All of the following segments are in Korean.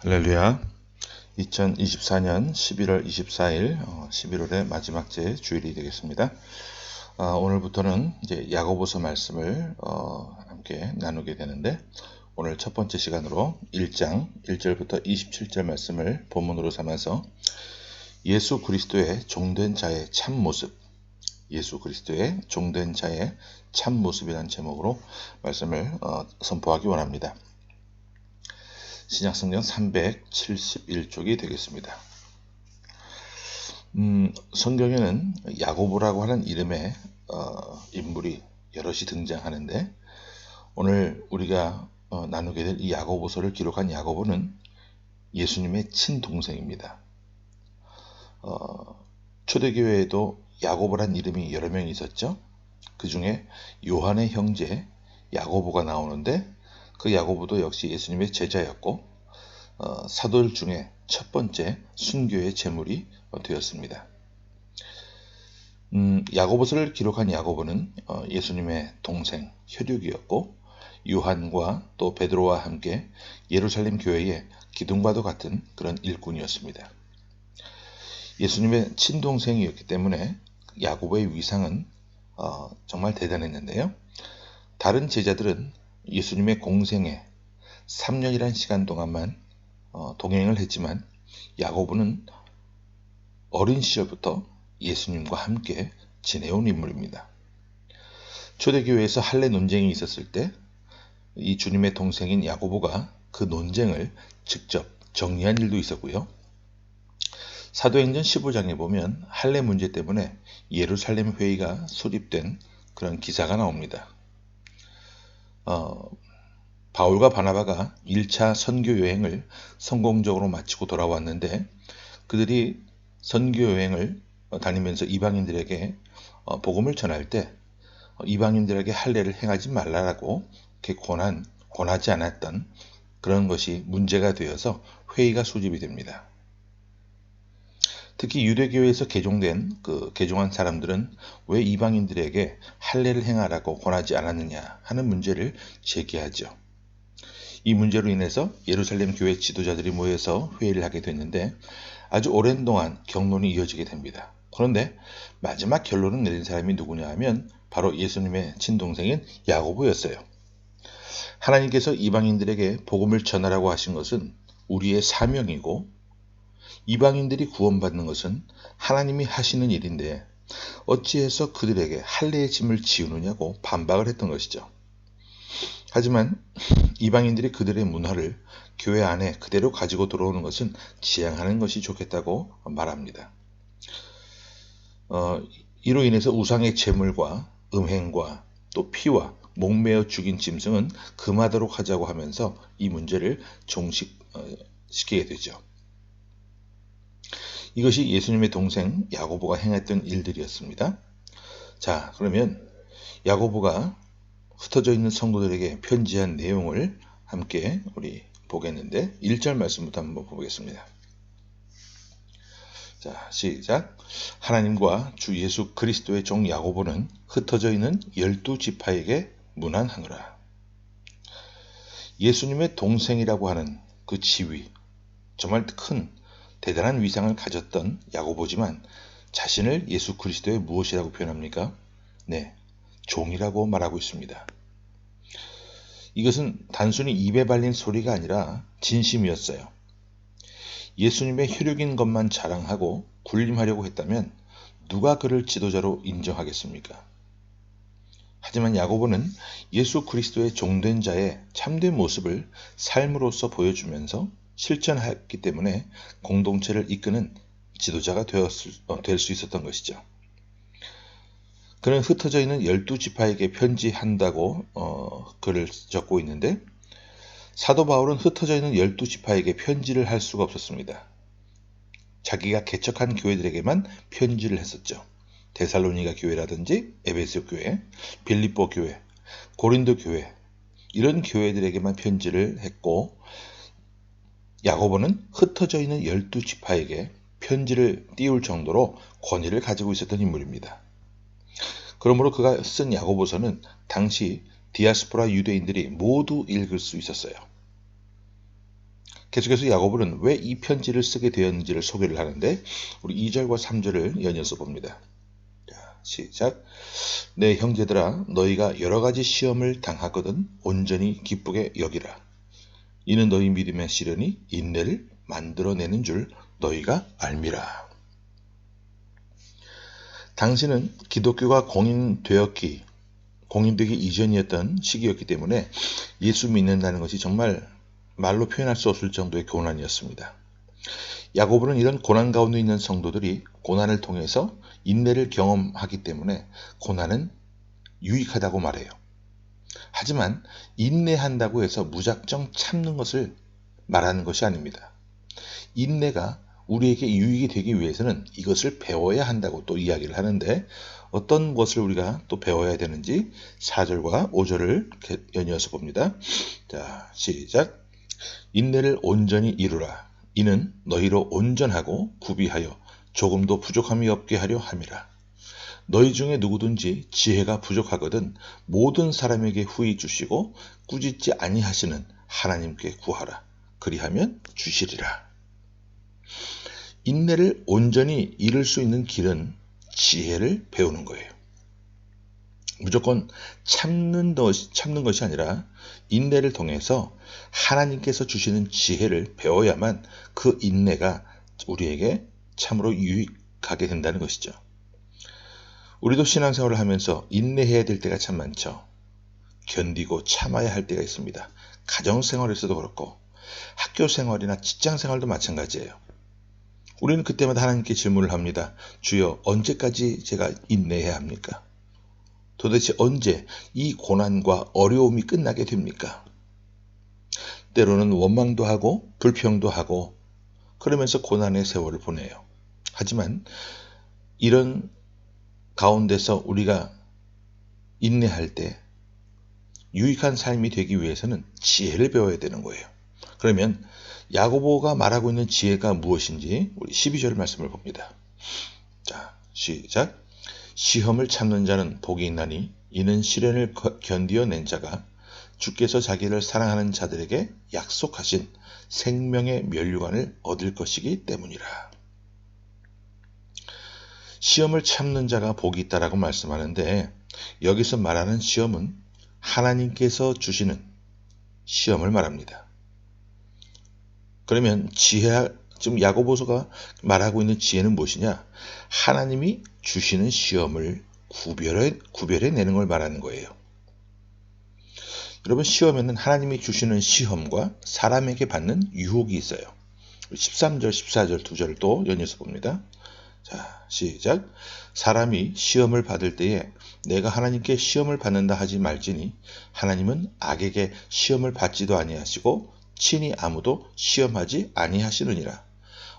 할렐루야. 2024년 11월 24일 11월의 마지막 주일이 되겠습니다. 오늘부터는 이제 야고보서 말씀을 함께 나누게 되는데, 오늘 첫 번째 시간으로 1장 1절부터 27절 말씀을 본문으로 삼아서 예수 그리스도의 종된 자의 참 모습, 예수 그리스도의 종된 자의 참 모습이라는 제목으로 말씀을 선포하기 원합니다. 신약성경 371쪽이 되겠습니다. 성경에는 야고보라고 하는 이름의 인물이 여럿이 등장하는데, 오늘 우리가 나누게 될 이 야고보서를 기록한 야고보는 예수님의 친동생입니다. 초대교회에도 야고보란 이름이 여러 명 있었죠. 그 중에 요한의 형제 야고보가 나오는데, 그 야고보도 역시 예수님의 제자였고 사도들 중에 첫 번째 순교의 제물이 되었습니다. 야고보서를 기록한 야고보는 예수님의 동생 혈육이었고, 요한과 또 베드로와 함께 예루살렘 교회의 기둥과도 같은 그런 일꾼이었습니다. 예수님의 친동생이었기 때문에 야고보의 위상은 정말 대단했는데요. 다른 제자들은 예수님의 공생에 3년이라는 시간 동안만 동행을 했지만, 야고보는 어린 시절부터 예수님과 함께 지내온 인물입니다. 초대교회에서 할례 논쟁이 있었을 때 이 주님의 동생인 야고보가 그 논쟁을 직접 정리한 일도 있었고요. 사도행전 15장에 보면 할례 문제 때문에 예루살렘 회의가 소집된 그런 기사가 나옵니다. 바울과 바나바가 1차 선교 여행을 성공적으로 마치고 돌아왔는데, 그들이 선교 여행을 다니면서 이방인들에게 복음을 전할 때 이방인들에게 할례를 행하지 말라라고 이렇게 권하지 않았던 그런 것이 문제가 되어서 회의가 소집이 됩니다. 특히 유대교회에서 개종한 사람들은 왜 이방인들에게 할례를 행하라고 권하지 않았느냐 하는 문제를 제기하죠. 이 문제로 인해서 예루살렘 교회 지도자들이 모여서 회의를 하게 됐는데, 아주 오랜 동안 경론이 이어지게 됩니다. 그런데 마지막 결론을 내린 사람이 누구냐 하면 바로 예수님의 친동생인 야고보였어요. 하나님께서 이방인들에게 복음을 전하라고 하신 것은 우리의 사명이고, 이방인들이 구원받는 것은 하나님이 하시는 일인데 어찌해서 그들에게 할례의 짐을 지우느냐고 반박을 했던 것이죠. 하지만 이방인들이 그들의 문화를 교회 안에 그대로 가지고 들어오는 것은 지양하는 것이 좋겠다고 말합니다. 이로 인해서 우상의 제물과 음행과 또 피와 목매어 죽인 짐승은 금하도록 하자고 하면서 이 문제를 종식시키게 되죠. 이것이 예수님의 동생 야고보가 행했던 일들이었습니다. 자, 그러면 야고보가 흩어져 있는 성도들에게 편지한 내용을 함께 우리 보겠는데, 1절 말씀부터 한번 보겠습니다. 자, 시작. 하나님과 주 예수 그리스도의 종 야고보는 흩어져 있는 12지파에게 문안하노라. 예수님의 동생이라고 하는 그 지위, 정말 큰 대단한 위상을 가졌던 야고보지만 자신을 예수 그리스도의 무엇이라고 표현합니까? 네, 종이라고 말하고 있습니다. 이것은 단순히 입에 발린 소리가 아니라 진심이었어요. 예수님의 혈육인 것만 자랑하고 군림하려고 했다면 누가 그를 지도자로 인정하겠습니까? 하지만 야고보는 예수 그리스도의 종된 자의 참된 모습을 삶으로서 보여주면서 실천했기 때문에 공동체를 이끄는 지도자가 될 수 있었던 것이죠. 그는 흩어져 있는 12지파에게 편지한다고 글을 적고 있는데, 사도 바울은 흩어져 있는 12지파에게 편지를 할 수가 없었습니다. 자기가 개척한 교회들에게만 편지를 했었죠. 데살로니가 교회라든지 에베소 교회, 빌립보 교회, 고린도 교회, 이런 교회들에게만 편지를 했고, 야고보는 흩어져 있는 12지파에게 편지를 띄울 정도로 권위를 가지고 있었던 인물입니다. 그러므로 그가 쓴 야고보서는 당시 디아스포라 유대인들이 모두 읽을 수 있었어요. 계속해서 야고보는 왜 이 편지를 쓰게 되었는지를 소개를 하는데 우리 2절과 3절을 연이어서 봅니다. 자, 시작. 내 형제들아 너희가 여러 가지 시험을 당하거든 온전히 기쁘게 여기라. 이는 너희 믿음의 시련이 인내를 만들어내는 줄 너희가 알미라. 당시는 기독교가 공인되기 이전이었던 시기였기 때문에 예수 믿는다는 것이 정말 말로 표현할 수 없을 정도의 고난이었습니다. 야고보는 이런 고난 가운데 있는 성도들이 고난을 통해서 인내를 경험하기 때문에 고난은 유익하다고 말해요. 하지만 인내한다고 해서 무작정 참는 것을 말하는 것이 아닙니다. 인내가 우리에게 유익이 되기 위해서는 이것을 배워야 한다고 또 이야기를 하는데 어떤 것을 우리가 또 배워야 되는지 4절과 5절을 연이어서 봅니다. 자, 시작. 인내를 온전히 이루라. 이는 너희로 온전하고 구비하여 조금도 부족함이 없게 하려 함이라. 너희 중에 누구든지 지혜가 부족하거든 모든 사람에게 후히 주시고 꾸짖지 아니하시는 하나님께 구하라. 그리하면 주시리라. 인내를 온전히 이룰 수 있는 길은 지혜를 배우는 거예요. 무조건 참는 것이 아니라 인내를 통해서 하나님께서 주시는 지혜를 배워야만 그 인내가 우리에게 참으로 유익하게 된다는 것이죠. 우리도 신앙생활을 하면서 인내해야 될 때가 참 많죠. 견디고 참아야 할 때가 있습니다. 가정생활에서도 그렇고 학교생활이나 직장생활도 마찬가지예요. 우리는 그때마다 하나님께 질문을 합니다. 주여, 언제까지 제가 인내해야 합니까? 도대체 언제 이 고난과 어려움이 끝나게 됩니까? 때로는 원망도 하고 불평도 하고 그러면서 고난의 세월을 보내요. 하지만 이런 가운데서 우리가 인내할 때 유익한 삶이 되기 위해서는 지혜를 배워야 되는 거예요. 그러면 야고보가 말하고 있는 지혜가 무엇인지 우리 12절 말씀을 봅니다. 자, 시작. 시험을 참는 자는 복이 있나니 이는 시련을 견디어낸 자가 주께서 자기를 사랑하는 자들에게 약속하신 생명의 면류관을 얻을 것이기 때문이라. 시험을 참는 자가 복이 있다라고 말씀하는데 여기서 말하는 시험은 하나님께서 주시는 시험을 말합니다. 그러면 지금 야고보서가 말하고 있는 지혜는 무엇이냐? 하나님이 주시는 시험을 구별해내는 걸 말하는 거예요. 여러분, 시험에는 하나님이 주시는 시험과 사람에게 받는 유혹이 있어요. 13절, 14절 두 절을 또 연이어서 봅니다. 자, 시작. 사람이 시험을 받을 때에 내가 하나님께 시험을 받는다 하지 말지니 하나님은 악에게 시험을 받지도 아니하시고 친히 아무도 시험하지 아니하시느니라.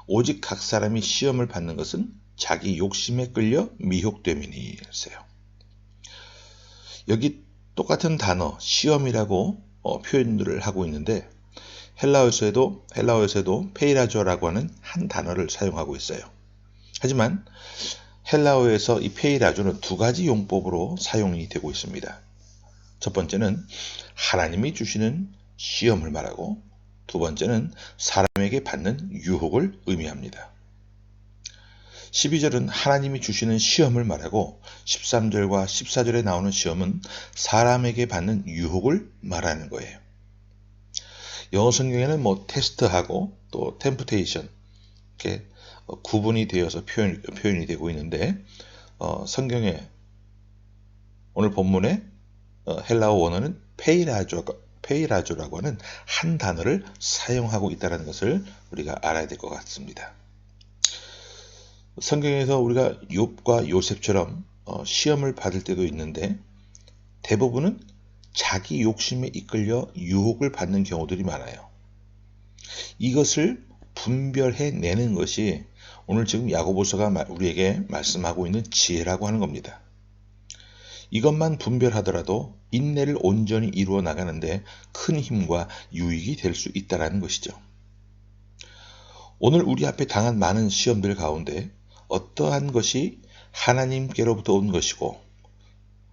오직 각 사람이 시험을 받는 것은 자기 욕심에 끌려 미혹됨이니. 했어요. 여기 똑같은 단어 시험이라고 표현들을 하고 있는데 헬라어에서도 페이라조라고 하는 한 단어를 사용하고 있어요. 하지만 헬라어에서 이 페이라조는 두 가지 용법으로 사용이 되고 있습니다. 첫 번째는 하나님이 주시는 시험을 말하고 두 번째는 사람에게 받는 유혹을 의미합니다. 12절은 하나님이 주시는 시험을 말하고 13절과 14절에 나오는 시험은 사람에게 받는 유혹을 말하는 거예요. 영어 성경에는 테스트하고 또 템프테이션 이렇게 구분이 되어서 표현이 되고 있는데 성경에 오늘 본문에 헬라어 원어는 페이라조라고 하는 한 단어를 사용하고 있다는 것을 우리가 알아야 될 것 같습니다. 성경에서 우리가 욥과 요셉처럼 시험을 받을 때도 있는데 대부분은 자기 욕심에 이끌려 유혹을 받는 경우들이 많아요. 이것을 분별해내는 것이 오늘 지금 야고보서가 우리에게 말씀하고 있는 지혜라고 하는 겁니다. 이것만 분별하더라도 인내를 온전히 이루어 나가는데 큰 힘과 유익이 될 수 있다는 것이죠. 오늘 우리 앞에 당한 많은 시험들 가운데 어떠한 것이 하나님께로부터 온 것이고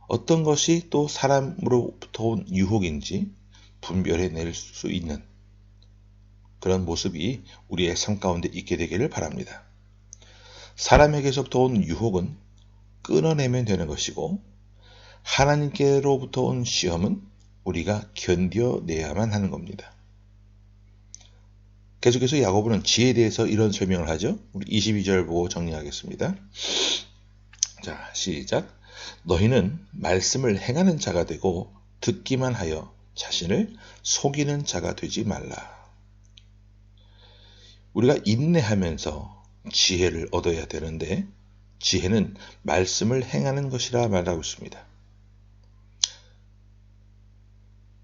어떤 것이 또 사람으로부터 온 유혹인지 분별해낼 수 있는 그런 모습이 우리의 삶 가운데 있게 되기를 바랍니다. 사람에게서부터 온 유혹은 끊어내면 되는 것이고 하나님께로부터 온 시험은 우리가 견뎌내야만 하는 겁니다. 계속해서 야고보는 지혜에 대해서 이런 설명을 하죠. 우리 22절 보고 정리하겠습니다. 자, 시작. 너희는 말씀을 행하는 자가 되고 듣기만 하여 자신을 속이는 자가 되지 말라. 우리가 인내하면서 지혜를 얻어야 되는데 지혜는 말씀을 행하는 것이라 말하고 있습니다.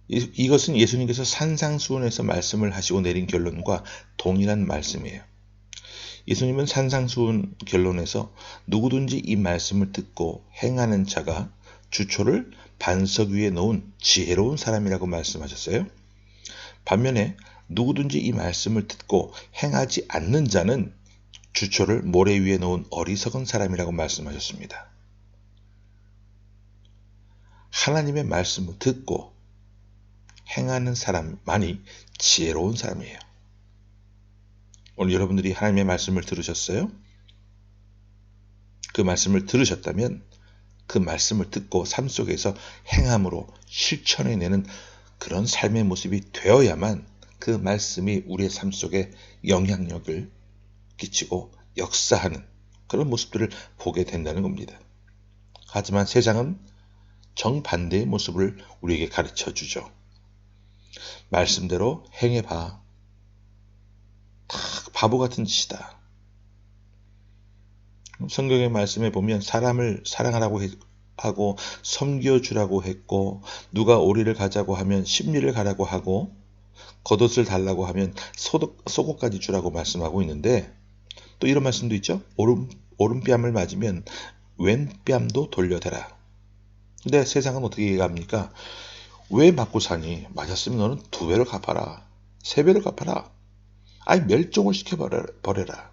이것은 예수님께서 산상수훈에서 말씀을 하시고 내린 결론과 동일한 말씀이에요. 예수님은 산상수훈 결론에서 누구든지 이 말씀을 듣고 행하는 자가 주초를 반석 위에 놓은 지혜로운 사람이라고 말씀하셨어요. 반면에 누구든지 이 말씀을 듣고 행하지 않는 자는 주초를 모래 위에 놓은 어리석은 사람이라고 말씀하셨습니다. 하나님의 말씀을 듣고 행하는 사람만이 지혜로운 사람이에요. 오늘 여러분들이 하나님의 말씀을 들으셨어요? 그 말씀을 들으셨다면 그 말씀을 듣고 삶 속에서 행함으로 실천해내는 그런 삶의 모습이 되어야만 그 말씀이 우리의 삶 속에 영향력을 끼치고 역사하는 그런 모습들을 보게 된다는 겁니다. 하지만 세상은 정반대의 모습을 우리에게 가르쳐 주죠. 말씀대로 행해봐. 다 바보 같은 짓이다. 성경의 말씀에 보면 사람을 사랑하라고 하고 섬겨주라고 했고 누가 오리를 가자고 하면 십리를 가라고 하고 겉옷을 달라고 하면 속옷까지 주라고 말씀하고 있는데 또 이런 말씀도 있죠. 오른뺨을 맞으면 왼뺨도 돌려대라. 근데 세상은 어떻게 얘기합니까? 왜 맞고 사니? 맞았으면 너는 2배를 갚아라. 3배를 갚아라. 아니 멸종을 시켜버려라.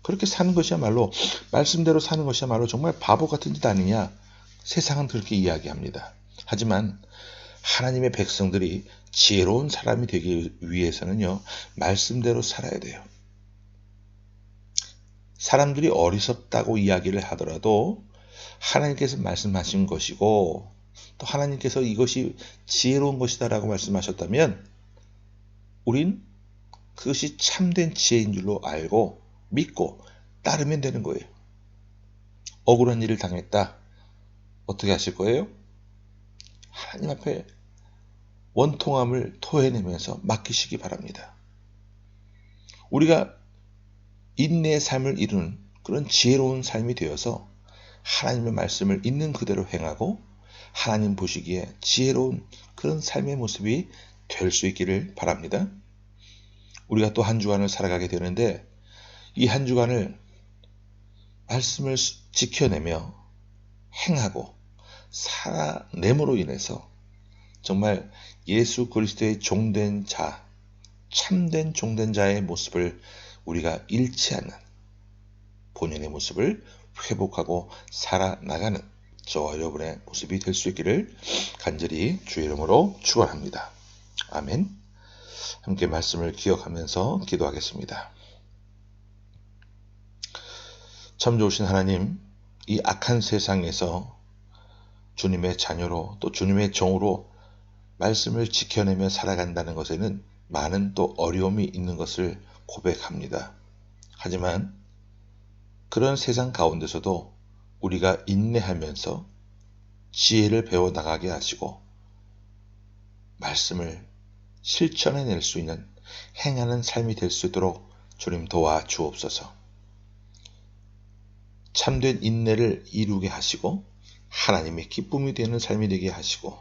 그렇게 사는 것이야말로 말씀대로 사는 것이야말로 정말 바보 같은 짓 아니냐. 세상은 그렇게 이야기합니다. 하지만 하나님의 백성들이 지혜로운 사람이 되기 위해서는요. 말씀대로 살아야 돼요. 사람들이 어리석다고 이야기를 하더라도 하나님께서 말씀하신 것이고 또 하나님께서 이것이 지혜로운 것이다라고 말씀하셨다면 우린 그것이 참된 지혜인 줄로 알고 믿고 따르면 되는 거예요. 억울한 일을 당했다. 어떻게 하실 거예요? 하나님 앞에 원통함을 토해내면서 맡기시기 바랍니다. 우리가 인내의 삶을 이루는 그런 지혜로운 삶이 되어서 하나님의 말씀을 있는 그대로 행하고 하나님 보시기에 지혜로운 그런 삶의 모습이 될 수 있기를 바랍니다. 우리가 또 한 주간을 살아가게 되는데 이 한 주간을 말씀을 지켜내며 행하고 살아냄으로 인해서 정말 예수 그리스도의 종된 자, 참된 종된 자의 모습을 우리가 잃지 않는 본연의 모습을 회복하고 살아나가는 저와 여러분의 모습이 될 수 있기를 간절히 주의 이름으로 축원합니다. 아멘. 함께 말씀을 기억하면서 기도하겠습니다. 참 좋으신 하나님, 이 악한 세상에서 주님의 자녀로 또 주님의 종으로 말씀을 지켜내며 살아간다는 것에는 많은 또 어려움이 있는 것을 고백합니다. 하지만 그런 세상 가운데서도 우리가 인내하면서 지혜를 배워나가게 하시고 말씀을 실천해낼 수 있는 행하는 삶이 될 수 있도록 주님 도와주옵소서. 참된 인내를 이루게 하시고 하나님의 기쁨이 되는 삶이 되게 하시고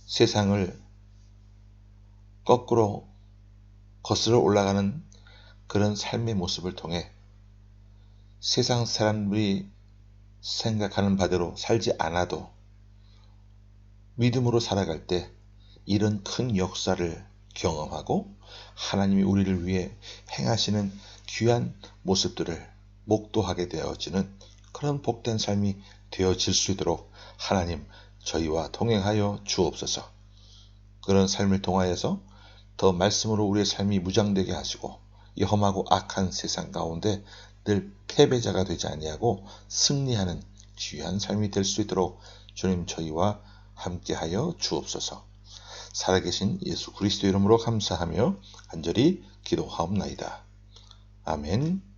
세상을 거꾸로 거슬러 올라가는 그런 삶의 모습을 통해 세상 사람들이 생각하는 바대로 살지 않아도 믿음으로 살아갈 때 이런 큰 역사를 경험하고 하나님이 우리를 위해 행하시는 귀한 모습들을 목도하게 되어지는 그런 복된 삶이 되어질 수 있도록 하나님 저희와 동행하여 주옵소서. 그런 삶을 통하여서 더 말씀으로 우리의 삶이 무장되게 하시고 이 험하고 악한 세상 가운데 늘 패배자가 되지 아니하고 승리하는 귀한 삶이 될 수 있도록 주님 저희와 함께하여 주옵소서. 살아계신 예수 그리스도 이름으로 감사하며 간절히 기도하옵나이다. 아멘.